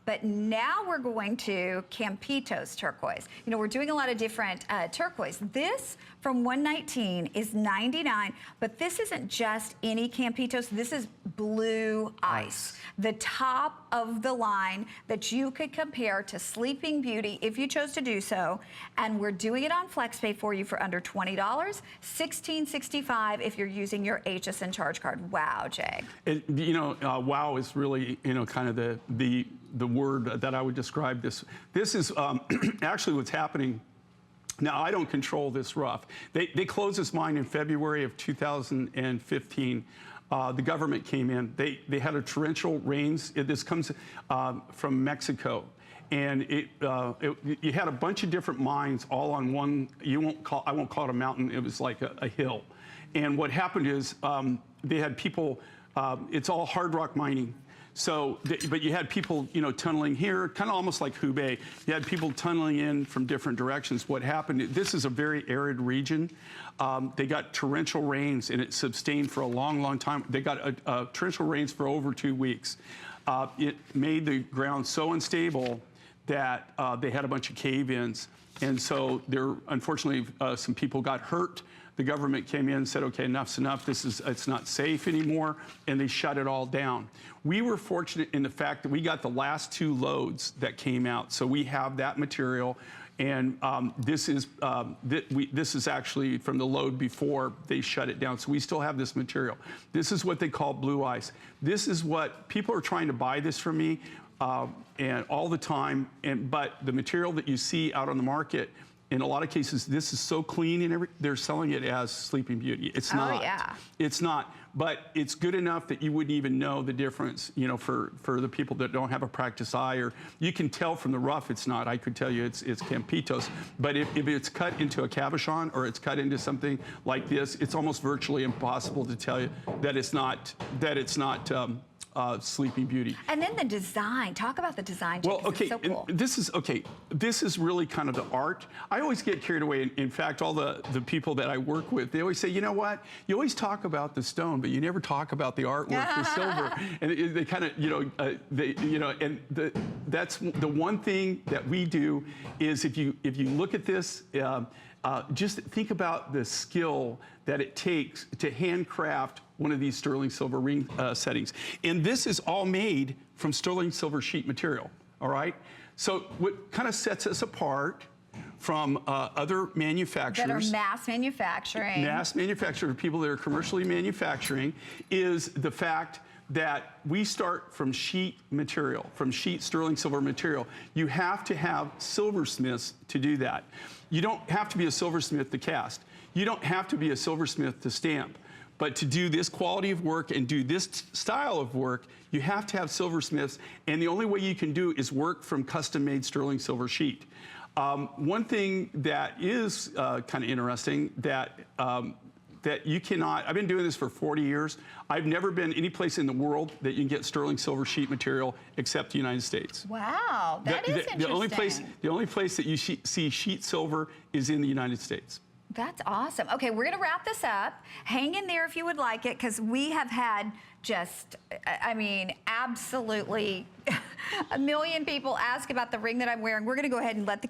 but now we're going to Campitos Turquoise. You know, we're doing a lot of different turquoise. This from 119 is 99, but this isn't just any Campitos. This is blue ice, the top of the line that you could compare to Sleeping Beauty if you chose to do so. And we're doing it on FlexPay for you for under $20, $16.65 if you're using your HSN charge card. Wow, Jay. You know, wow is really, you know, kind of the word that I would describe this. This is actually what's happening. Now, I don't control this rough. They closed this mine in February of 2015. The government came in. They had a torrential rains. This comes from Mexico. And you had a bunch of different mines all on one, I won't call it a mountain, it was like a hill. And what happened is they had people, it's all hard rock mining. So, but you had people, you know, tunneling here, kind of almost like Hubei. You had people tunneling in from different directions. What happened, this is a very arid region. They got torrential rains, and it sustained for a long, long time. They got torrential rains for over 2 weeks. It made the ground so unstable that they had a bunch of cave-ins. And so there, unfortunately, some people got hurt. The government came in and said, okay, enough's enough. It's not safe anymore. And they shut it all down. We were fortunate in the fact that we got the last 2 loads that came out. So we have that material. And this is actually from the load before they shut it down. So we still have this material. This is what they call blue ice. This is what people are trying to buy this from me and all the time. But the material that you see out on the market, in a lot of cases, this is so clean and they're selling it as Sleeping Beauty. It's not. Oh, yeah. It's not. But it's good enough that you wouldn't even know the difference, you know, for the people that don't have a practiced eye. Or you can tell from the rough it's not. I could tell you it's Campitos. But if it's cut into a cabochon or it's cut into something like this, it's almost virtually impossible to tell you that it's not Sleeping Beauty. And then the design. Talk about the design. Well, okay, so cool. this is really kind of the art. I always get carried away. In fact, all the people that I work with, they always say, you know what? You always talk about the stone, but you never talk about the artwork, the silver. And they kind of, that's the one thing that we do is if you look at this, just think about the skill that it takes to handcraft one of these sterling silver ring settings. And this is all made from sterling silver sheet material, all right? So what kind of sets us apart from other manufacturers that are mass manufacturing, people that are commercially manufacturing, is the fact that we start from sheet material, from sheet sterling silver material. You have to have silversmiths to do that. You don't have to be a silversmith to cast. You don't have to be a silversmith to stamp. But to do this quality of work and do this style of work, you have to have silversmiths, and the only way you can do is work from custom-made sterling silver sheet. One thing that is kind of interesting that you cannot, I've been doing this for 40 years. I've never been any place in the world that you can get sterling silver sheet material except the United States. Wow, that is interesting. The only place that you see sheet silver is in the United States. That's awesome. Okay, we're gonna wrap this up. Hang in there if you would like it, because we have had just, I mean, absolutely a million people ask about the ring that I'm wearing. We're gonna go ahead and let the